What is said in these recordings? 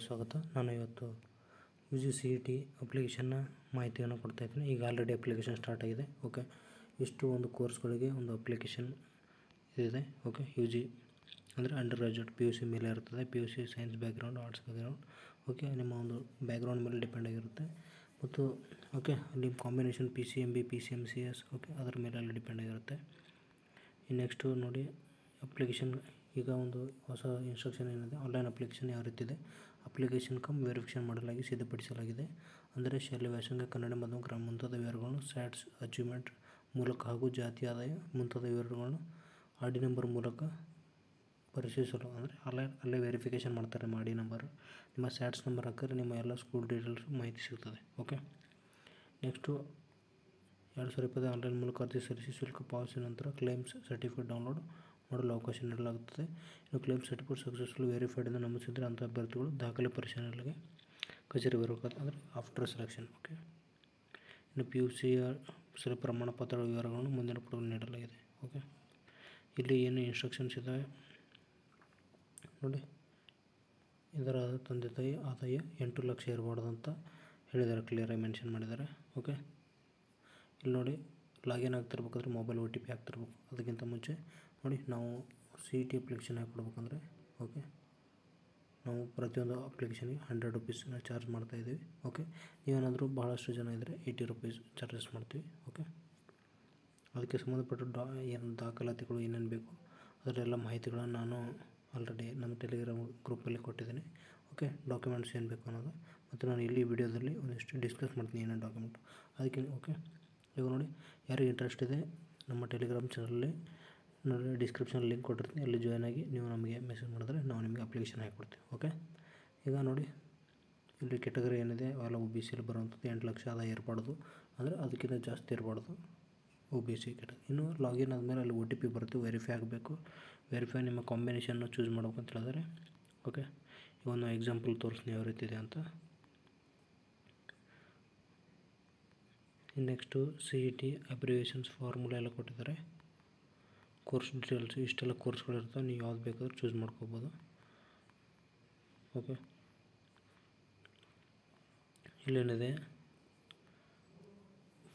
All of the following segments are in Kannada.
ಸ್ವಾಗತ. ನಾನು ಇವತ್ತು UGCET ಅಪ್ಲಿಕೇಶನ್ನ ಮಾಹಿತಿಯನ್ನು ಕೊಡ್ತಾ ಇದ್ದೀನಿ. ಈಗ ಆಲ್ರೆಡಿ ಅಪ್ಲಿಕೇಶನ್ ಸ್ಟಾರ್ಟ್ ಆಗಿದೆ. ಓಕೆ, ಇಷ್ಟು ಒಂದು ಕೋರ್ಸ್ಗಳಿಗೆ ಒಂದು ಅಪ್ಲಿಕೇಶನ್ ಇದೆ. ಓಕೆ, UG ಅಂದರೆ ಅಂಡರ್ ಗ್ರಾಜುಯೇಟ್ PUC ಮೇಲೆ ಇರ್ತದೆ. PUC science background, arts background. Okay, ನಿಮ್ಮ ಒಂದು ಬ್ಯಾಕ್ಗ್ರೌಂಡ್ ಮೇಲೆ ಡಿಪೆಂಡ್ ಆಗಿರುತ್ತೆ. ಮತ್ತು ಓಕೆ, ನಿಮ್ಮ ಕಾಂಬಿನೇಷನ್ PCMB, PCMCS, ಓಕೆ, ಅದರ ಮೇಲೆ ಅಲ್ಲಿ ಡಿಪೆಂಡ್ ಆಗಿರುತ್ತೆ. ನೆಕ್ಸ್ಟು ನೋಡಿ, ಅಪ್ಲಿಕೇಶನ್ ಈಗ ಒಂದು ಹೊಸ ಇನ್ಸ್ಟ್ರಕ್ಷನ್ ಏನಿದೆ, ಆನ್ಲೈನ್ ಅಪ್ಲಿಕೇಶನ್ ಯಾವ ರೀತಿ ಇದೆ. ಅಪ್ಲಿಕೇಶನ್ ವೆರಿಫಿಕೇಷನ್ ಮಾಡಲಾಗಿ ಸಿದ್ಧಪಡಿಸಲಾಗಿದೆ. ಅಂದರೆ ಶಾಲೆ ವ್ಯಾಸಂಗ, ಕನ್ನಡ ಮಾಧ್ಯಮ, ಗ್ರಾಮ ಮುಂತಾದ ವಿವರಗಳನ್ನು ಸ್ಯಾಟ್ಸ್ ಅಚೀವ್ಮೆಂಟ್ ಮೂಲಕ ಹಾಗೂ ಜಾತಿ, ಆದಾಯ ಮುಂತಾದ ವಿವರಗಳನ್ನು ID ನಂಬರ್ ಮೂಲಕ ಪರಿಶೀಲಿಸಲು, ಅಂದರೆ ಅಲ್ಲೇ ವೆರಿಫಿಕೇಷನ್ ಮಾಡ್ತಾರೆ. ID ನಂಬರ್, ನಿಮ್ಮ ಸ್ಯಾಟ್ಸ್ ನಂಬರ್ ಹಾಕಿದ್ರೆ ನಿಮ್ಮ ಎಲ್ಲ ಸ್ಕೂಲ್ ಡೀಟೇಲ್ಸ್ ಮಾಹಿತಿ ಸಿಗ್ತದೆ. ಓಕೆ, ನೆಕ್ಸ್ಟು 2020 ಆನ್ಲೈನ್ ಮೂಲಕ ಅರ್ಜಿ ಸಲ್ಲಿಸಿ ಶುಲ್ಕ ಪಾವತಿಸಿದ ನಂತರ ಕ್ಲೇಮ್ಸ್ ಸರ್ಟಿಫಿಕೇಟ್ ಡೌನ್ಲೋಡ್ ಮಾಡಲು ಅವಕಾಶ ನೀಡಲಾಗುತ್ತದೆ. ಇನ್ನು ಕ್ಲೇಮ್ ಸರ್ಟಿಫಿಕೇಟ್ ಸಕ್ಸಸ್ಫುಲ್ ವೆರಿಫೈಡ್ ಎಂದು ನಮೂದಿಸಿದರೆ ಅಂಥ ಅಭ್ಯರ್ಥಿಗಳು ದಾಖಲೆ ಪರಿಶೀಲನೆಗೆ ಕಚೇರಿ ಬರಬೇಕಾಗುತ್ತೆ, ಅಂದರೆ ಆಫ್ಟರ್ ಸೆಲೆಕ್ಷನ್. ಓಕೆ, ಇನ್ನು PUC ಪ್ರಮಾಣ ಪತ್ರದ ವಿವರಗಳನ್ನು ಮುಂದಿನ ಪುಟದಲ್ಲಿ ನೀಡಲಾಗಿದೆ. ಓಕೆ, ಇಲ್ಲಿ ಏನು ಇನ್ಸ್ಟ್ರಕ್ಷನ್ಸ್ ಇದ್ದಾವೆ ನೋಡಿ. ಇದರ ತಂದೆ ತಾಯಿ ಆದಾಯ 8 ಲಕ್ಷ ಇರಬಾರ್ದು ಅಂತ ಹೇಳಿದ್ದಾರೆ, ಕ್ಲಿಯರಾಗಿ ಮೆನ್ಷನ್ ಮಾಡಿದ್ದಾರೆ. ಓಕೆ, ಇಲ್ಲಿ ನೋಡಿ, ಲಾಗಿನ್ ಆಗ್ತಿರ್ಬೇಕಾದ್ರೆ ಮೊಬೈಲ್ OTP ಹಾಕ್ತಿರ್ಬೇಕು. ಅದಕ್ಕಿಂತ ಮುಂಚೆ ನೋಡಿ, ನಾವು CET ಅಪ್ಲಿಕೇಶನ್ ಹಾಕ್ಕೊಡ್ಬೇಕಂದ್ರೆ ಓಕೆ, ನಾವು ಪ್ರತಿಯೊಂದು ಅಪ್ಲಿಕೇಶನ್ಗೆ 100 ರೂಪೀಸ್ನ ಚಾರ್ಜ್ ಮಾಡ್ತಾಯಿದ್ದೀವಿ. ಓಕೆ, ನೀವೇನಾದರೂ ಬಹಳಷ್ಟು ಜನ ಇದ್ದರೆ 80 ರೂಪೀಸ್ ಚಾರ್ಜಸ್ ಮಾಡ್ತೀವಿ. ಓಕೆ, ಅದಕ್ಕೆ ಸಂಬಂಧಪಟ್ಟ ಏನು ದಾಖಲಾತಿಗಳು ಏನೇನು ಬೇಕು ಅದರೆಲ್ಲ ಮಾಹಿತಿಗಳನ್ನು ನಾನು ಆಲ್ರೆಡಿ ನಮ್ಮ ಟೆಲಿಗ್ರಾಮ್ ಗ್ರೂಪಲ್ಲಿ ಕೊಟ್ಟಿದ್ದೀನಿ. ಓಕೆ, ಡಾಕ್ಯುಮೆಂಟ್ಸ್ ಏನು ಬೇಕು ಅನ್ನೋದು, ಮತ್ತು ನಾನು ಇಲ್ಲಿ ವಿಡಿಯೋದಲ್ಲಿ ಒಂದಿಷ್ಟು ಡಿಸ್ಕಸ್ ಮಾಡ್ತೀನಿ ಏನೇನು ಡಾಕ್ಯುಮೆಂಟು. ಅದಕ್ಕೆ ಓಕೆ, ಈಗ ನೋಡಿ, ಯಾರಿಗೆ ಇಂಟ್ರೆಸ್ಟ್ ಇದೆ ನಮ್ಮ ಟೆಲಿಗ್ರಾಮ್ ಚಾನಲಲ್ಲಿ ನೋಡಿ ಡಿಸ್ಕ್ರಿಪ್ಷನ್ ಲಿಂಕ್ ಕೊಟ್ಟಿರ್ತೀನಿ, ಅಲ್ಲಿ ಜಾಯ್ನ್ ಆಗಿ ನೀವು ನಮಗೆ ಮೆಸೇಜ್ ಮಾಡಿದ್ರೆ ನಾವು ನಿಮಗೆ ಅಪ್ಲಿಕೇಶನ್ ಹಾಕಿಕೊಡ್ತೀವಿ. ಓಕೆ, ಈಗ ನೋಡಿ, ಇಲ್ಲಿ ಕೆಟಗರಿ ಏನಿದೆ ಅವೆಲ್ಲ OBCಯಲ್ಲಿ ಬರುವಂಥದ್ದು. 8 ಲಕ್ಷ ಆದಾಯ ಇರಬಾರ್ದು, ಅಂದರೆ ಅದಕ್ಕಿಂತ ಜಾಸ್ತಿ ಇರಬಾರ್ದು OBC ಕೆಟಗರಿ. ಇನ್ನು ಲಾಗಿನ್ ಆದಮೇಲೆ ಅಲ್ಲಿ OTP ಬರುತ್ತೆ, ವೆರಿಫೈ ಆಗಬೇಕು. ವೆರಿಫೈ ನಿಮ್ಮ ಕಾಂಬಿನೇಷನ್ನು ಚೂಸ್ ಮಾಡ್ಬೇಕು ಅಂತ ಹೇಳಿದರೆ. ಓಕೆ, ಈಗ ಒಂದು ಎಕ್ಸಾಂಪಲ್ ತೋರಿಸ್ತೀನಿ ಯಾವ ರೀತಿ ಇದೆ ಅಂತ. ನೆಕ್ಸ್ಟು CET ಅಬ್ರಿವೇಷನ್ಸ್ ಫಾರ್ಮುಲಾ ಎಲ್ಲ ಕೊಟ್ಟಿದ್ದಾರೆ. ಕೋರ್ಸ್ ಡೀಟೇಲ್ಸ್, ಇಷ್ಟೆಲ್ಲ ಕೋರ್ಸ್ಗಳಿರ್ತವೆ, ನೀವು ಯಾವ್ದು ಬೇಕಾದ್ರೂ ಚೂಸ್ ಮಾಡ್ಕೋಬೋದು. ಓಕೆ, ಇಲ್ಲೇನಿದೆ,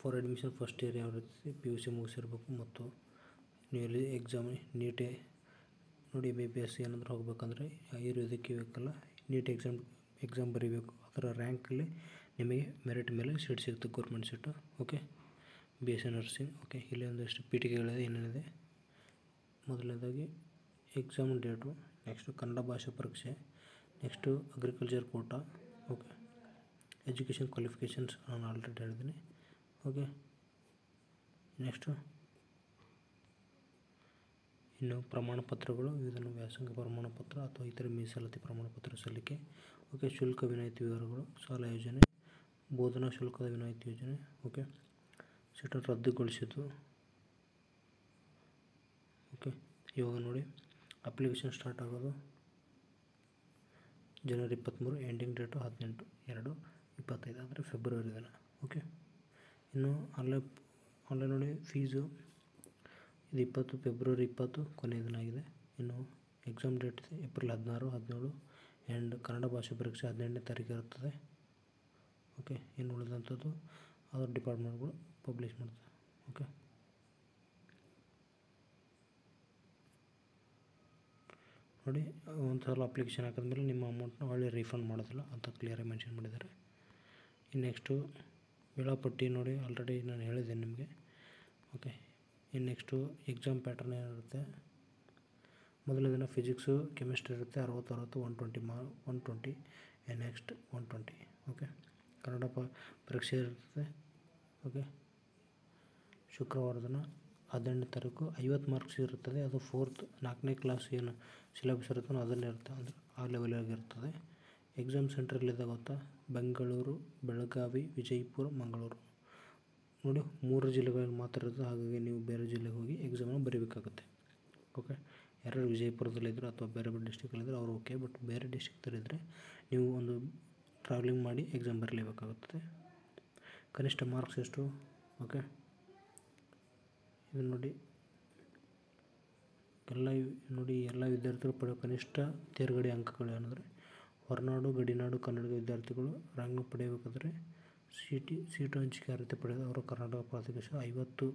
ಫಾರ್ ಅಡ್ಮಿಷನ್ ಫಸ್ಟ್ ಇಯರ್ ಯಾವ ರೀತಿ PUC ಮುಗಿಸಿರ್ಬೇಕು, ಮತ್ತು ನೀವು ಎಲ್ಲಿ ಎಕ್ಸಾಮ್ ನೀಟ್ ನೋಡಿ BBS ಏನಾದರೂ ಹೋಗ್ಬೇಕಂದ್ರೆ ಆಯುರ್ವೇದಿಕ್ ಬೇಕಲ್ಲ, ನೀಟ್ ಎಕ್ಸಾಮ್ ಬರೀಬೇಕು. ಅದರ ರ್ಯಾಂಕಲ್ಲಿ ನಿಮಗೆ ಮೆರಿಟ್ ಮೇಲೆ ಸೀಟ್ ಸಿಗುತ್ತೆ, government seat. Okay, BSc nursing. Okay, ಇಲ್ಲಿ ಒಂದಷ್ಟು ಪೀಠಿಕೆಗಳಿದೆ, ಏನೇನಿದೆ. ಮೊದಲನೇದಾಗಿ ಎಕ್ಸಾಮ್ ಡೇಟು, ನೆಕ್ಸ್ಟು ಕನ್ನಡ ಭಾಷಾ ಪರೀಕ್ಷೆ, next agriculture Kota. Okay, education qualifications ನಾನು ಆಲ್ರೆಡಿ ಹೇಳಿದ್ದೀನಿ. ಓಕೆ, ನೆಕ್ಸ್ಟು ಇನ್ನು ಪ್ರಮಾಣ ಪತ್ರಗಳು, ಇದನ್ನು ವ್ಯಾಸಂಗ ಪ್ರಮಾಣ ಪತ್ರ ಅಥವಾ ಇತರ ಮೀಸಲಾತಿ ಪ್ರಮಾಣ ಪತ್ರ ಸಲ್ಲಿಕೆ. ಓಕೆ, ಶುಲ್ಕ ವಿನಾಯಿತಿ ವಿವರಗಳು, ಸಾಲ ಯೋಜನೆ, ಬೋಧನಾ ಶುಲ್ಕದ ವಿನಾಯಿತಿ ಯೋಜನೆ. ಓಕೆ, ಸೀಟನ್ನು ರದ್ದುಗೊಳಿಸಿದ್ದು. ಓಕೆ, ಇವಾಗ ನೋಡಿ, ಅಪ್ಲಿಕೇಶನ್ ಸ್ಟಾರ್ಟ್ ಆಗೋದು ಜನವರಿ 23, ಎಂಡಿಂಗ್ ಡೇಟು 18/2/2025, ಅಂದರೆ ಫೆಬ್ರವರಿ ದಿನ. ಓಕೆ, ಇನ್ನು ಆನ್ಲೈನ್ ನೋಡಿ, ಫೀಸು ಇದು ಫೆಬ್ರವರಿ 20 ಕೊನೆಯ ದಿನ ಆಗಿದೆ. ಇನ್ನು ಎಕ್ಸಾಮ್ ಡೇಟ್ ಇದೆ ಏಪ್ರಿಲ್ 16, 17 ಆ್ಯಂಡ್ ಕನ್ನಡ ಭಾಷೆ ಪರೀಕ್ಷೆ 18ನೇ ತಾರೀಕು ಇರುತ್ತದೆ. ಓಕೆ, ಇನ್ನು ಉಳಿದಂಥದ್ದು ಅದರ ಡಿಪಾರ್ಟ್ಮೆಂಟ್ಗಳು ಪಬ್ಲಿಷ್ ಮಾಡ್ತಾರೆ. ಓಕೆ, ನೋಡಿ, ಒಂದು ಸಲ ಅಪ್ಲಿಕೇಶನ್ ಹಾಕಿದ್ಮೇಲೆ ನಿಮ್ಮ ಅಮೌಂಟ್ನ ಒಳ್ಳೆ ರೀಫಂಡ್ ಮಾಡೋದಿಲ್ಲ ಅಂತ ಕ್ಲಿಯರಾಗಿ ಮೆನ್ಷನ್ ಮಾಡಿದ್ದಾರೆ. ಇನ್ನು ನೆಕ್ಸ್ಟು ವೇಳಾಪಟ್ಟಿ ನೋಡಿ, ಆಲ್ರೆಡಿ ನಾನು ಹೇಳಿದ್ದೇನೆ ನಿಮಗೆ. ಓಕೆ, ಇನ್ನು ನೆಕ್ಸ್ಟು ಎಕ್ಸಾಮ್ ಪ್ಯಾಟರ್ನ್ ಏನಿರುತ್ತೆ, ಮೊದಲನೇ ದಿನ ಫಿಸಿಕ್ಸು ಕೆಮಿಸ್ಟ್ರಿ ಇರುತ್ತೆ, 60 120 ನೆಕ್ಸ್ಟ್ 120. ಓಕೆ, ಕನ್ನಡ ಪರೀಕ್ಷೆ ಇರ್ತದೆ. ಓಕೆ, ಶುಕ್ರವಾರ ದಿನ 18ನೇ ತಾರೀಕು 50 ಮಾರ್ಕ್ಸ್ ಇರುತ್ತದೆ. ಅದು 4ನೇ ಕ್ಲಾಸ್ ಏನು ಸಿಲೆಬಸ್ ಇರುತ್ತೋ ಅದನ್ನೇ ಇರುತ್ತೆ, ಅಂದರೆ ಆ ಲೆವೆಲಾಗಿರ್ತದೆ. ಎಕ್ಸಾಮ್ ಸೆಂಟ್ರಲ್ಲಿದೆ ಗೊತ್ತಾ, ಬೆಂಗಳೂರು, ಬೆಳಗಾವಿ, ವಿಜಯಪುರ, ಮಂಗಳೂರು. ನೋಡಿ, 3 ಜಿಲ್ಲೆಗಳಲ್ಲಿ ಮಾತ್ರ ಇರುತ್ತೆ. ಹಾಗಾಗಿ ನೀವು ಬೇರೆ ಜಿಲ್ಲೆಗೆ ಹೋಗಿ ಎಕ್ಸಾಮನ್ನು ಬರೀಬೇಕಾಗುತ್ತೆ. ಓಕೆ, ಯಾರು ವಿಜಯಪುರದಲ್ಲಿದ್ದರೆ ಅಥವಾ ಬೇರೆ ಡಿಸ್ಟಿಕಲ್ಲಿದ್ದರೆ ಅವರು ಓಕೆ, ಬಟ್ ಬೇರೆ ಡಿಸ್ಟಿಕ್ದಲ್ಲಿದ್ದರೆ ನೀವು ಒಂದು ಟ್ರಾವೆಲಿಂಗ್ ಮಾಡಿ ಎಕ್ಸಾಮ್ ಬರಲೇಬೇಕಾಗುತ್ತದೆ. ಕನಿಷ್ಠ ಮಾರ್ಕ್ಸ್ ಎಷ್ಟು? ಓಕೆ, ಇದು ನೋಡಿ, ಎಲ್ಲ ವಿದ್ಯಾರ್ಥಿಗಳು ಪಡೆಯುವ ಕನಿಷ್ಠ ತೇರ್ಗಡೆ ಅಂಕಗಳು ಏನಂದರೆ ಹೊರನಾಡು ಗಡಿನಾಡು ಕನ್ನಡ ವಿದ್ಯಾರ್ಥಿಗಳು ರ್ಯಾಂಕ್ ಪಡೆಯಬೇಕಾದರೆ ಸೀಟು ಹಂಚಿಕೆ ಅರ್ಹತೆ ಪಡೆದ ಅವರು ಕರ್ನಾಟಕ ಪ್ರಾಥಮಿಕ ಶಾಲೆ 50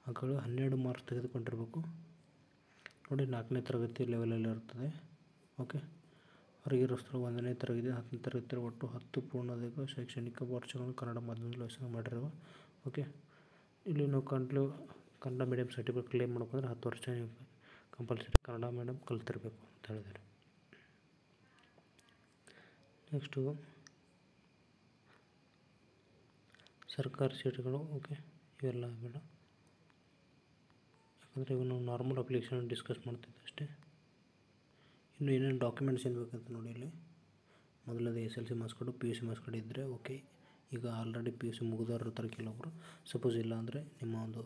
ಅಂಕಗಳು 12 ಮಾರ್ಕ್ಸ್ ತೆಗೆದುಕೊಂಡಿರಬೇಕು. ನೋಡಿ 4ನೇ ತರಗತಿ ಲೆವೆಲಲ್ಲಿ ಇರ್ತದೆ. ಓಕೆ, ಹೊರಗಿರೋಸ್ತರು 1ನೇ ತರಗತಿ 10ನೇ ತರಗತಿ ಒಟ್ಟು 10 ಪೂರ್ಣಾಧಿಕ ಶೈಕ್ಷಣಿಕ ವರ್ಷಗಳನ್ನು ಕನ್ನಡ ಮಾಧ್ಯಮದಲ್ಲಿ ವ್ಯಾಸಂಗ ಮಾಡಿರುವ. ಓಕೆ, ಇಲ್ಲಿ ನಾವು ಕನ್ನಡ ಮೀಡಿಯಮ್ ಸರ್ಟಿಫಿಕೇಟ್ ಕ್ಲೇಮ್ ಮಾಡ್ಬೇಕಂದ್ರೆ 10 ವರ್ಷ ನೀವು ಕಂಪಲ್ಸರಿ ಕನ್ನಡ ಮೀಡಿಯಮ್ ಕಲ್ತಿರ್ಬೇಕು ಅಂತ ಹೇಳಿದ್ದಾರೆ. ನೆಕ್ಸ್ಟು ಸರ್ಕಾರಿ ಸೀಟುಗಳು. ಓಕೆ, ಇವೆಲ್ಲ ಬೇಡ, ಯಾಕಂದರೆ ಇವು ನಾವು ನಾರ್ಮಲ್ ಅಪ್ಲಿಕೇಶನ್ ಡಿಸ್ಕಸ್ ಮಾಡ್ತಿದ್ದೆ ಅಷ್ಟೇ. ಇನ್ನು ಏನೇನು ಡಾಕ್ಯುಮೆಂಟ್ಸ್ ಏನು ಬೇಕಂತ ನೋಡಿ. ಇಲ್ಲಿ ಮೊದಲನೇದು SLC marks card, PUC marks card ಇದ್ದರೆ ಓಕೆ. ಈಗ ಆಲ್ರೆಡಿ PUC ಮುಗಿದವ್ರ ಇರ್ತಾರೆ ಕೆಲವೊಬ್ಬರು, ಸಪೋಸ್ ಇಲ್ಲ ಅಂದರೆ ನಿಮ್ಮ ಒಂದು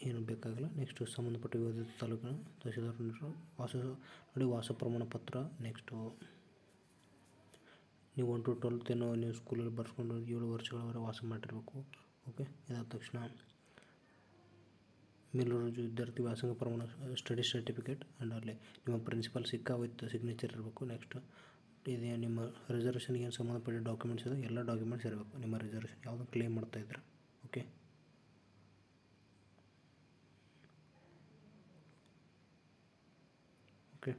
ಏನು ಬೇಕಾಗಿಲ್ಲ. ನೆಕ್ಸ್ಟು ಸಂಬಂಧಪಟ್ಟ ವಿವಿಧ ತಾಲೂಕಿನ ತಹಸೀಲ್ದಾರ್ ವಾಸ ಪ್ರಮಾಣ ಪತ್ರ. ನೆಕ್ಸ್ಟು ನೀವು 1 to 12th ಏನೋ ನೀವು ಸ್ಕೂಲಲ್ಲಿ ಬರ್ಸ್ಕೊಂಡು 7 ವರ್ಷಗಳವರೆಗೆ ವಾಸ ಮಾಡಿರಬೇಕು. ಓಕೆ, ಇದಾದ ತಕ್ಷಣ ಮೇಲೂರು ವಿದ್ಯಾರ್ಥಿ ವ್ಯಾಸಂಗ ಪ್ರಮಾಣ ಸ್ಟಡಿ ಸರ್ಟಿಫಿಕೇಟ್ ಆ್ಯಂಡ್ ಅಲ್ಲಿ ನಿಮ್ಮ ಪ್ರಿನ್ಸಿಪಲ್ ವಿತ್ ಸಿಗ್ನೇಚರ್ ಇರಬೇಕು. ನೆಕ್ಸ್ಟ್ ಇದು ನಿಮ್ಮ ರಿಸರ್ವೇಷನ್ಗೆ ಏನು ಸಂಬಂಧಪಟ್ಟ ಡಾಕ್ಯುಮೆಂಟ್ಸ್ ಇದೆ, ಎಲ್ಲ ಡಾಕ್ಯುಮೆಂಟ್ಸ್ ಇರಬೇಕು. ನಿಮ್ಮ ರಿಸರ್ವೇಷನ್ ಯಾವುದು ಕ್ಲೇಮ್ ಮಾಡ್ತಾಯಿದ್ರೆ. ಓಕೆ, ಓಕೆ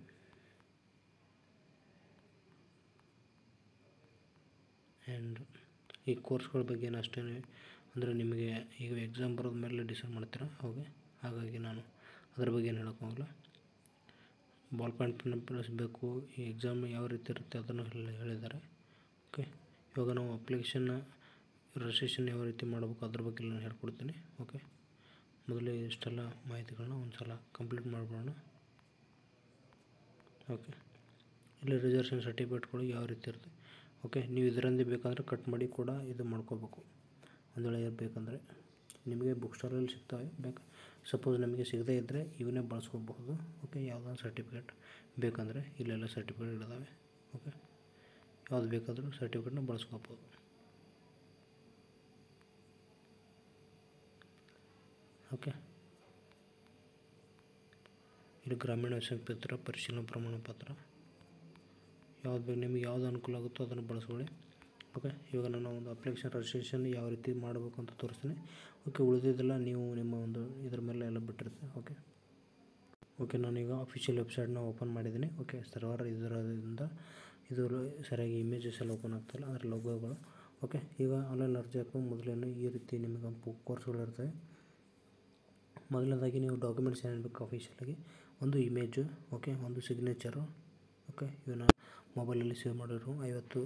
ಆ್ಯಂಡ್ ಈ ಕೋರ್ಸ್ಗಳ ಬಗ್ಗೆ ಏನು ಅಷ್ಟೇ ಅಂದರೆ ನಿಮಗೆ ಈಗ ಎಕ್ಸಾಮ್ ಬರೋದ ಮೇಲೆ ಡಿಸೈಡ್ ಮಾಡ್ತೀರಾ. ಓಕೆ, ಹಾಗಾಗಿ ನಾನು ಅದ್ರ ಬಗ್ಗೆ ಏನು ಹೇಳೋಕ್ಕಾಗಲ್ಲ. ಬಾಲ್ ಪಾಯಿಂಟ್ ಪೆನ್ ಬೇಕು. ಈ ಎಕ್ಸಾಮ್ ಯಾವ ರೀತಿ ಇರುತ್ತೆ ಅದನ್ನು ಹೇಳಿದ್ದಾರೆ. ಓಕೆ, ಇವಾಗ ನಾವು ಅಪ್ಲಿಕೇಶನ್ನ ರಿಜಿಸ್ಟ್ರೇಷನ್ ಯಾವ ರೀತಿ ಮಾಡಬೇಕು ಅದ್ರ ಬಗ್ಗೆ ನಾನು ಹೇಳ್ಕೊಡ್ತೀನಿ. ಓಕೆ, ಮೊದಲೇ ಇಷ್ಟೆಲ್ಲ ಮಾಹಿತಿಗಳನ್ನ ಒಂದು ಸಲ ಕಂಪ್ಲೀಟ್ ಮಾಡಿಬಿಡೋಣ. ಓಕೆ, ಇಲ್ಲಿ ರಿಸರ್ವೇಷನ್ ಸರ್ಟಿಫಿಕೇಟ್ಗಳು ಯಾವ ರೀತಿ ಇರುತ್ತೆ. ಓಕೆ, ನೀವು ಇದರಿಂದ ಬೇಕಂದರೆ ಕಟ್ ಮಾಡಿ ಕೂಡ ಇದು ಮಾಡ್ಕೋಬೇಕು. ಒಂದು ವೇಳೆ ಬೇಕಂದರೆ ನಿಮಗೆ ಬುಕ್ ಸ್ಟಾಲಲ್ಲಿ ಸಿಗ್ತವೆ. ಸಪೋಸ್ ನಮಗೆ ಸಿಗದೇ ಇದ್ದರೆ ಇವನ್ನೇ ಬಳಸ್ಕೋಬಹುದು. ಓಕೆ, ಯಾವುದಾದ್ರು ಸರ್ಟಿಫಿಕೇಟ್ ಬೇಕಂದರೆ ಇಲ್ಲೆಲ್ಲ ಸರ್ಟಿಫಿಕೇಟ್ ಇದ್ದಾವೆ. ಓಕೆ, ಯಾವ್ದು ಬೇಕಾದರೂ ಸರ್ಟಿಫಿಕೇಟ್ನ ಬಳಸ್ಕೋಬೋದು. ಓಕೆ, ಇಲ್ಲಿ ಗ್ರಾಮೀಣ ಪತ್ರ ಪರಿಶೀಲನಾ ಪ್ರಮಾಣ ಪತ್ರ ಯಾವ್ದು ಬೇಕು ನಿಮಗೆ ಯಾವ್ದು ಅನುಕೂಲ ಆಗುತ್ತೋ ಅದನ್ನು ಬಳಸ್ಕೊಳ್ಳಿ. ಓಕೆ, ಇವಾಗ ನಾನು ಒಂದು ಅಪ್ಲಿಕೇಶನ್ ರಿಜಿಸ್ಟ್ರೇಷನ್ ಯಾವ ರೀತಿ ಮಾಡಬೇಕು ಅಂತ ತೋರಿಸ್ತೀನಿ. ಓಕೆ, ಉಳಿದಿದ್ದೆಲ್ಲ ನೀವು ನಿಮ್ಮ ಒಂದು ಇದ್ರ ಮೇಲೆ ಎಲ್ಲ ಬಿಟ್ಟಿರ್ತೀನಿ. ಓಕೆ, ನಾನೀಗ ಅಫಿಷಿಯಲ್ ವೆಬ್ಸೈಟ್ನ ಓಪನ್ ಮಾಡಿದ್ದೀನಿ. ಓಕೆ, ಸರ್ವರ್ ಇದರಿಂದ ಇದು ಸರಿಯಾಗಿ ಇಮೇಜಸ್ ಎಲ್ಲ ಓಪನ್ ಆಗ್ತಾಯಿಲ್ಲ, ಅಂದರೆ ಲೋಗೋಗಳು. ಓಕೆ, ಈಗ ಆನ್ಲೈನ್ ಅರ್ಜಿ ಹಾಕೋ ಮೊದಲೇನು ಈ ರೀತಿ ನಿಮಗೆ ಕೋರ್ಸ್ಗಳಿರ್ತವೆ. ಮೊದಲನೇದಾಗಿ ನೀವು ಡಾಕ್ಯುಮೆಂಟ್ಸ್ ಏನೇನು ಬೇಕು ಅಫಿಷಿಯಲಾಗಿ, ಒಂದು ಇಮೇಜು. ಓಕೆ, ಒಂದು ಸಿಗ್ನೇಚರು. ಓಕೆ, ಇವನ್ನ ಮೊಬೈಲಲ್ಲಿ ಸೇವ್ ಮಾಡಿರೋ 50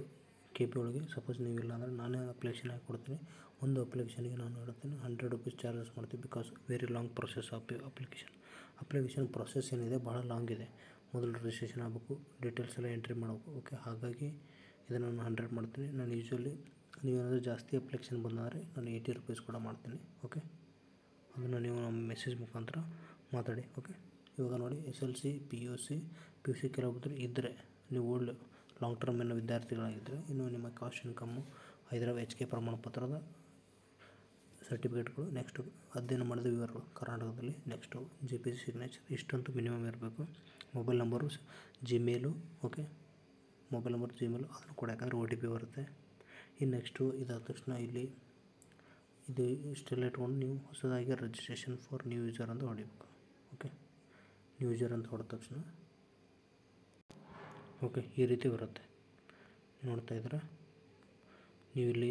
KB ಒಳಗೆ. ಸಪೋಸ್ ನೀವಿಲ್ಲ ಅಂದರೆ ನಾನೇ ಅಪ್ಲಿಕೇಶನ್ ಹಾಕಿ ಕೊಡ್ತೀನಿ. ಒಂದು ಅಪ್ಲಿಕೇಶನ್ಗೆ ನಾನು ಹೇಳ್ತೀನಿ 100 rupees ಚಾರ್ಜಸ್ ಮಾಡ್ತೀವಿ. Because very long process application process ಏನಿದೆ ಭಾಳ ಲಾಂಗ್ ಇದೆ. ಮೊದಲು ರಿಜಿಸ್ಟ್ರೇಷನ್ ಆಗಬೇಕು, ಡೀಟೇಲ್ಸ್ ಎಲ್ಲ ಎಂಟ್ರಿ ಮಾಡಬೇಕು. ಓಕೆ, ಹಾಗಾಗಿ ಇದನ್ನು ನಾನು 100 ಮಾಡ್ತೀನಿ. ನಾನು ಯೂಶ್ವಲಿ ನೀವೇನಾದರೂ ಜಾಸ್ತಿ ಅಪ್ಲಿಕೇಶನ್ ಬಂದರೆ ನಾನು 80 rupees ಕೂಡ ಮಾಡ್ತೀನಿ. ಓಕೆ, ಅದನ್ನು ನೀವು ನಮ್ಮ ಮೆಸೇಜ್ ಮುಖಾಂತರ ಮಾತಾಡಿ. ಓಕೆ, ಇವಾಗ ನೋಡಿ SLC PUC ಕೆಲವೊಬ್ಬರು ಇದ್ದರೆ ನೀವು ಓಲ್ಡ್ ಲಾಂಗ್ ಟರ್ಮ್ ಏನೋ ವಿದ್ಯಾರ್ಥಿಗಳಾಗಿದ್ದರೆ, ಇನ್ನು ನಿಮ್ಮ ಕಾಸ್ಟ್ ಇನ್ಕಮ್ಮು ಹೈದರಾಬಾದ್ HK ಪ್ರಮಾಣ ಪತ್ರದ ಸರ್ಟಿಫಿಕೇಟ್ಗಳು, ನೆಕ್ಸ್ಟು ಅಧ್ಯಯನ ಮಾಡಿದ ವಿವರಗಳು ಕರ್ನಾಟಕದಲ್ಲಿ, ನೆಕ್ಸ್ಟು JPC ಸಿಗ್ನೇಚರ್, ಇಷ್ಟಂತೂ ಮಿನಿಮಮ್ ಇರಬೇಕು. Mobile number, Gmail. Okay, mobile number Gmail ಅದನ್ನು ಕೂಡ, ಯಾಕಂದರೆ OTP ಬರುತ್ತೆ. ಇನ್ನು ನೆಕ್ಸ್ಟು ಇದಾದ ತಕ್ಷಣ ಇದು ಇಷ್ಟೆಲ್ಲ ಇಟ್ಕೊಂಡು ನೀವು ಹೊಸದಾಗಿ ರಿಜಿಸ್ಟ್ರೇಷನ್ ಫಾರ್ ನ್ಯೂ ಯೂಸರ್ ಅಂತ ಹೊಡಿಬೇಕು. ಓಕೆ, ನ್ಯೂ ಯೂಸರ್ ಅಂತ ಹೊಡೆದ ತಕ್ಷಣ ಓಕೆ ಈ ರೀತಿ ಬರುತ್ತೆ. ನೋಡ್ತಾ ಇದ್ರೆ ನೀವು ಇಲ್ಲಿ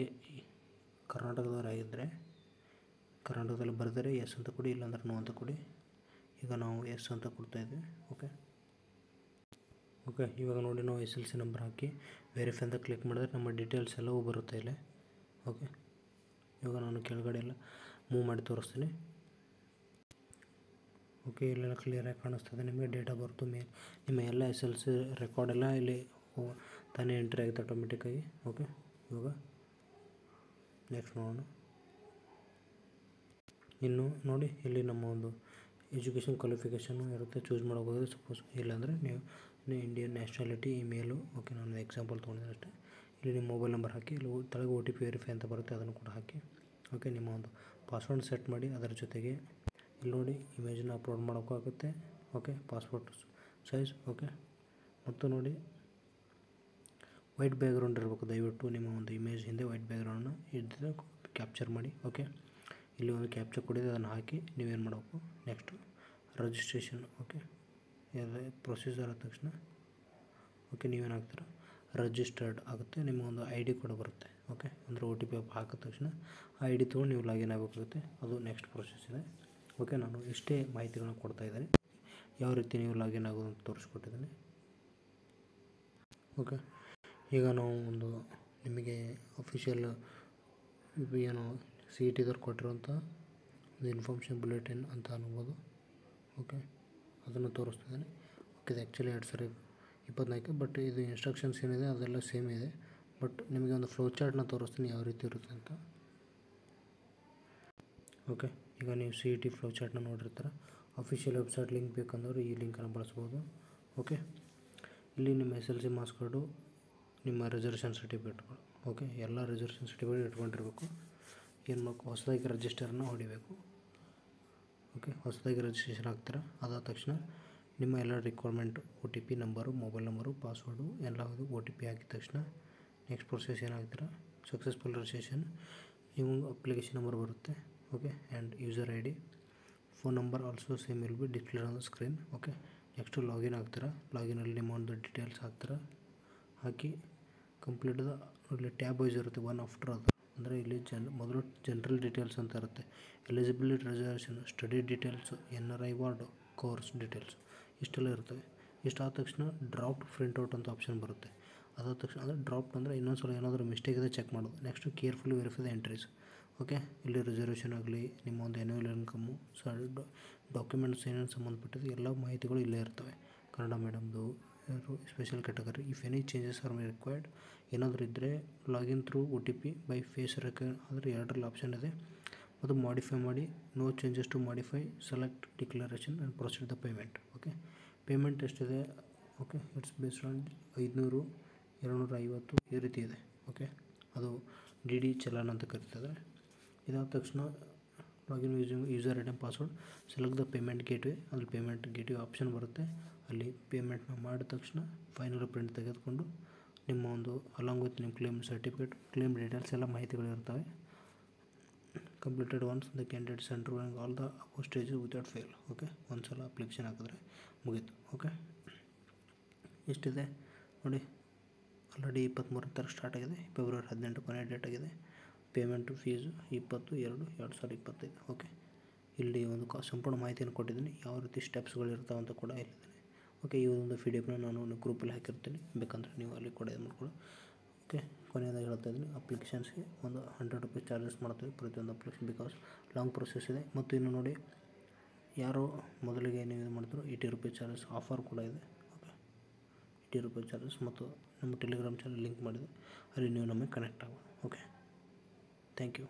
ಕರ್ನಾಟಕದವರಾಗಿದ್ದರೆ ಕರ್ನಾಟಕದಲ್ಲಿ ಬರೆದರೆ ಎಸ್ ಅಂತ ಕೊಡಿ, ಇಲ್ಲಾಂದ್ರೆ ನೋ ಅಂತ ಕೊಡಿ. ಈಗ ನಾವು ಎಸ್ ಅಂತ ಕೊಡ್ತಾಯಿದ್ವಿ. ಓಕೆ, ಇವಾಗ ನೋಡಿ ನಾವು SLC ನಂಬರ್ ಹಾಕಿ ವೆರಿಫೈ ಅಂತ ಕ್ಲಿಕ್ ಮಾಡಿದ್ರೆ ನಮ್ಮ ಡೀಟೇಲ್ಸ್ ಎಲ್ಲವೂ ಬರುತ್ತೆ ಇಲ್ಲಿ. ಓಕೆ, ಇವಾಗ ನಾನು ಕೆಳಗಡೆ ಎಲ್ಲ ಮೂವ್ ಮಾಡಿ ತೋರಿಸ್ತೀನಿ. ಓಕೆ, ಇಲ್ಲೆಲ್ಲ ಕ್ಲಿಯರಾಗಿ ಕಾಣಿಸ್ತದೆ ನಿಮಗೆ ಡೇಟ್ ಆಫ್ ಬರ್ತು ನಿಮ್ಮ ಎಲ್ಲ SLC ರೆಕಾರ್ಡೆಲ್ಲ ಇಲ್ಲಿ ತಾನೇ ಎಂಟ್ರಿ ಆಗುತ್ತೆ ಆಟೋಮೆಟಿಕ್ಕಾಗಿ. ಓಕೆ, ಇವಾಗ ನೆಕ್ಸ್ಟ್ ನೋಡೋಣ. ಇನ್ನು ನೋಡಿ ಇಲ್ಲಿ ನಮ್ಮ ಒಂದು ಎಜುಕೇಷನ್ ಕ್ವಾಲಿಫಿಕೇಷನ್ನು ಇರುತ್ತೆ, ಚೂಸ್ ಮಾಡೋಕ್ಕೋದ್ರೆ. ಸಪೋಸ್ ಇಲ್ಲಾಂದರೆ ನೀವು ಇಂಡಿಯನ್ ನ್ಯಾಷನಾಲಿಟಿ, ಇಮೇಲು. ಓಕೆ, ನಾನು ಎಕ್ಸಾಂಪಲ್ ತೊಗೊಂಡಿದ್ದೀನಿ ಅಷ್ಟೇ. ಇಲ್ಲಿ ನಿಮ್ಮ ಮೊಬೈಲ್ ನಂಬರ್ ಹಾಕಿ, ಇಲ್ಲಿ ತೆಳಗೆ OTP ವೆರಿಫೈ ಅಂತ ಬರುತ್ತೆ, ಅದನ್ನು ಕೂಡ ಹಾಕಿ. ಓಕೆ, ನಿಮ್ಮ ಒಂದು ಪಾಸ್ವರ್ಡ್ ಸೆಟ್ ಮಾಡಿ. ಅದರ ಜೊತೆಗೆ ಇಲ್ಲಿ ನೋಡಿ ಇಮೇಜನ್ನ ಅಪ್ಲೋಡ್ ಮಾಡೋಕ್ಕಾಗುತ್ತೆ. Okay, passport size. ಓಕೆ, ಮತ್ತು ನೋಡಿ ವೈಟ್ ಬ್ಯಾಕ್ಗ್ರೌಂಡ್ ಇರಬೇಕು. ದಯವಿಟ್ಟು ನಿಮ್ಮ ಒಂದು ಇಮೇಜ್ ಹಿಂದೆ ವೈಟ್ ಬ್ಯಾಕ್ಗ್ರೌಂಡನ್ನ ಇದ್ದರೆ ಕ್ಯಾಪ್ಚರ್ ಮಾಡಿ. ಓಕೆ, ಇಲ್ಲಿ ಒಂದು ಕ್ಯಾಪ್ಚರ್ ಕೊಡಿದೆ, ಅದನ್ನು ಹಾಕಿ ನೀವೇನು ಮಾಡಬೇಕು, ನೆಕ್ಸ್ಟು ರಿಜಿಸ್ಟ್ರೇಷನ್. ಓಕೆ, ಪ್ರೊಸೀಜರ್ ಆದ ತಕ್ಷಣ ಓಕೆ ನೀವೇನು ಹಾಕ್ತೀರ, ರಿಜಿಸ್ಟರ್ಡ್ ಆಗುತ್ತೆ. ನಿಮ್ಮ ಒಂದು ಐ ಡಿ ಕೂಡ ಬರುತ್ತೆ. ಓಕೆ, ಅಂದರೆ OTP ಹಾಕಿದ ತಕ್ಷಣ ಆ ಐ ಡಿ ತೊಗೊಂಡು ನೀವು ಲಾಗಿನ್ ಆಗಬೇಕಾಗುತ್ತೆ. ಅದು ನೆಕ್ಸ್ಟ್ ಪ್ರೊಸೆಸ್ ಇದೆ. ಓಕೆ, ನಾನು ಇಷ್ಟೇ ಮಾಹಿತಿಗಳನ್ನ ಕೊಡ್ತಾ ಇದ್ದೇನೆ. ಯಾವ ರೀತಿ ನೀವು ಲಾಗಿನ್ ಆಗೋದು ಅಂತ ತೋರಿಸ್ಕೊಟ್ಟಿದ್ದೀನಿ. ಓಕೆ, ಈಗ ನಾವು ಒಂದು ನಿಮಗೆ ಅಫಿಷಿಯಲ್ ಏನು CET ಕೊಟ್ಟಿರೋಂಥ ಒಂದು ಇನ್ಫಾರ್ಮೇಷನ್ ಬುಲೆಟಿನ್ ಅಂತ ಅನ್ಬೋದು. ಓಕೆ, ಅದನ್ನು ತೋರಿಸ್ತಿದ್ದೀನಿ. ಓಕೆ, ಇದು ಆ್ಯಕ್ಚುಲಿ 2024, ಬಟ್ ಇದು ಇನ್ಸ್ಟ್ರಕ್ಷನ್ಸ್ ಏನಿದೆ ಅದೆಲ್ಲ ಸೇಮ್ ಇದೆ. ಬಟ್ ನಿಮಗೆ ಒಂದು ಫ್ಲೋ ಚಾರ್ಟ್ನ ತೋರಿಸ್ತೀನಿ ಯಾವ ರೀತಿ ಇರುತ್ತೆ ಅಂತ. ಓಕೆ, ಈಗ ನೀವು CET ಫ್ಲೋ ಚಾರ್ಟ್ನ ನೋಡಿರ್ತಾರೆ. ಅಫಿಷಿಯಲ್ ವೆಬ್ಸೈಟ್ ಲಿಂಕ್ ಬೇಕಂದ್ರೆ ಈ ಲಿಂಕನ್ನು ಬಳಸ್ಬೋದು. ಓಕೆ, ಇಲ್ಲಿ ನಿಮ್ಮ SLC ಮಾರ್ಕ್ಸ್ ಕಾರ್ಡು, ನಿಮ್ಮ ರಿಸರ್ವೇಷನ್ ಸರ್ಟಿಫಿಕೇಟ್ಗಳು. ಓಕೆ, ಎಲ್ಲ ರಿಸರ್ವೇಷನ್ ಸರ್ಟಿಫಿಕೇಟ್ ಇಟ್ಕೊಂಡಿರಬೇಕು. ಏನು ಮಾಡಬೇಕು, ಹೊಸದಾಗಿ ರಿಜಿಸ್ಟರ್ನ ಹೊಡಿಬೇಕು. ಓಕೆ, ಹೊಸದಾಗಿ ರಿಜಿಸ್ಟ್ರೇಷನ್ ಆಗ್ತೀರಾ. ಅದಾದ ತಕ್ಷಣ ನಿಮ್ಮ ಎಲ್ಲ requirement OTP number, mobile number, password ಎಲ್ಲ OTP ಹಾಕಿದ ತಕ್ಷಣ ನೆಕ್ಸ್ಟ್ ಪ್ರೊಸೆಸ್ ಏನಾಗ್ತೀರಾ, ಸಕ್ಸಸ್ಫುಲ್ ರಿಜಿಸ್ಟ್ರೇಷನ್. ನೀವು ಅಪ್ಲಿಕೇಶನ್ ನಂಬರ್ ಬರುತ್ತೆ. Okay, and user ID, phone number also same will be displayed on the screen. Okay, next login ಆಗ್ತೀರಾ. ಲಾಗಿನಲ್ಲಿ ನಿಮ್ಮ ಒಂದು ಡೀಟೇಲ್ಸ್ ಹಾಕ್ತೀರಾ. ಹಾಕಿ ಕಂಪ್ಲೀಟ್ ಇಲ್ಲಿ ಟ್ಯಾಬ್ ವೈಸ್ ಇರುತ್ತೆ, ಒನ್ ಆಫ್ಟರ್ ಅದು. ಅಂದರೆ ಇಲ್ಲಿ ಮೊದಲು ಜನರಲ್ ಡೀಟೇಲ್ಸ್ ಅಂತ ಇರುತ್ತೆ. Eligibility, reservation, study details, NRI ward, course details ಇಷ್ಟೆಲ್ಲ ಇರ್ತವೆ. ಇಷ್ಟಾದ ತಕ್ಷಣ ಡ್ರಾಫ್ಟ್ ಪ್ರಿಂಟ್ಔಟ್ ಅಂತ ಆಪ್ಷನ್ ಬರುತ್ತೆ. ಅದಾದ ತಕ್ಷಣ ಅಂದರೆ ಡ್ರಾಫ್ಟ್ ಅಂದರೆ ಇನ್ನೊಂದು ಸಲ ಏನಾದರೂ ಮಿಸ್ಟೇಕ್ ಇದೆ ಚೆಕ್ ಮಾಡೋದು. Next carefully verify the entries. Okay, ಇಲ್ಲಿ ರಿಸರ್ವೇಷನ್ ಆಗಲಿ, ನಿಮ್ಮ ಒಂದು ಆ್ಯನ್ಯುವಲ್ ಇನ್ಕಮ್ಮು, ಡಾಕ್ಯುಮೆಂಟ್ಸ್ ಏನೇನು ಸಂಬಂಧಪಟ್ಟಿದ್ದು ಎಲ್ಲ ಮಾಹಿತಿಗಳು ಇಲ್ಲೇ ಇರ್ತವೆ. ಕನ್ನಡ ಮೀಡಿಯಮ್ದು, special category, if any changes are required, ಏನಾದರೂ ಇದ್ದರೆ login through OTP by face ಅಂದರೆ ಎರಡರಲ್ಲಿ ಆಪ್ಷನ್ ಇದೆ. ಅದು ಮಾಡಿಫೈ ಮಾಡಿ, no changes to modify, select declaration and proceed the payment. Okay, payment ಎಷ್ಟಿದೆ, ಓಕೆ, ಇಟ್ಸ್ ಬೇಸ್ಡ್ ಆನ್ 500, 250 ಈ ರೀತಿ ಇದೆ. ಓಕೆ, ಅದು DD ಚಲನ್ ಅಂತ ಕರೀತಾರೆ. ಇದಾದ ತಕ್ಷಣ login user item password, select the payment gateway, ಅಲ್ಲಿ ಪೇಮೆಂಟ್ ಗೇಟ್ವೇ ಆಪ್ಷನ್ ಬರುತ್ತೆ. ಅಲ್ಲಿ ಪೇಮೆಂಟ್ನ ಮಾಡಿದ ತಕ್ಷಣ ಫೈನಲ್ ಪ್ರಿಂಟ್ ತೆಗೆದುಕೊಂಡು ನಿಮ್ಮ ಒಂದು ಅಲಾಂಗ್ ವಿತ್ ನಿಮ್ಮ ಕ್ಲೇಮ್ ಸರ್ಟಿಫಿಕೇಟ್, ಕ್ಲೇಮ್ ಡೀಟೇಲ್ಸ್ ಎಲ್ಲ ಮಾಹಿತಿಗಳು ಇರ್ತವೆ. Completed once the candidates undergoing all the above stages without fail. Okay, ಒಂದು ಸಲ ಅಪ್ಲಿಕೇಶನ್ ಹಾಕಿದ್ರೆ ಮುಗೀತು. ಓಕೆ, ಇಷ್ಟಿದೆ ನೋಡಿ. ಆಲ್ರೆಡಿ 23 ತಾರೀಕು ಸ್ಟಾರ್ಟ್ ಆಗಿದೆ. ಫೆಬ್ರವರಿ 18 ಕೊನೆ ಡೇಟ್ ಆಗಿದೆ. Payment fees 20/2/2025. ಓಕೆ, ಇಲ್ಲಿ ಒಂದು ಸಂಪೂರ್ಣ ಮಾಹಿತಿಯನ್ನು ಕೊಟ್ಟಿದ್ದೀನಿ. ಯಾವ ರೀತಿ ಸ್ಟೆಪ್ಸ್ಗಳು ಇರ್ತಾವೆ ಅಂತ ಕೂಡ ಹೇಳಿದ್ದೀನಿ. ಓಕೆ, ಈ ಒಂದು PDF ನಾನು ಗ್ರೂಪಲ್ಲಿ ಹಾಕಿರ್ತೀನಿ, ಬೇಕಂದರೆ ನೀವು ಅಲ್ಲಿ ಕೂಡ ಇದು ಮಾಡ್ಕೊಳ್ಳಿ. ಓಕೆ, ಕೊನೆಯದಾಗಿ ಹೇಳ್ತಾ ಇದ್ದೀನಿ, ಅಪ್ಲಿಕೇಶನ್ಸ್ಗೆ ಒಂದು ₹100 ಚಾರ್ಜಸ್ ಮಾಡ್ತೀವಿ ಪ್ರತಿಯೊಂದು ಅಪ್ಲಿಕೇಶನ್, ಬಿಕಾಸ್ ಲಾಂಗ್ ಪ್ರೊಸೆಸ್ ಇದೆ. ಮತ್ತು ಇನ್ನು ನೋಡಿ, ಯಾರು ಮೊದಲಿಗೆ ನೀವು ಇದು ಮಾಡ್ತೀರೋ ₹80 ಚಾರ್ಜಸ್ ಆಫರ್ ಕೂಡ ಇದೆ. ಓಕೆ, ₹80 ಚಾರ್ಜಸ್ ಮತ್ತು ನಮ್ಮ ಟೆಲಿಗ್ರಾಮ್ ಚಾನಲ್ ಲಿಂಕ್ ಮಾಡಿದೆ, ಅಲ್ಲಿ ನೀವು ನಮಗೆ ಕನೆಕ್ಟ್ ಆಗೋದು. Okay, thank you.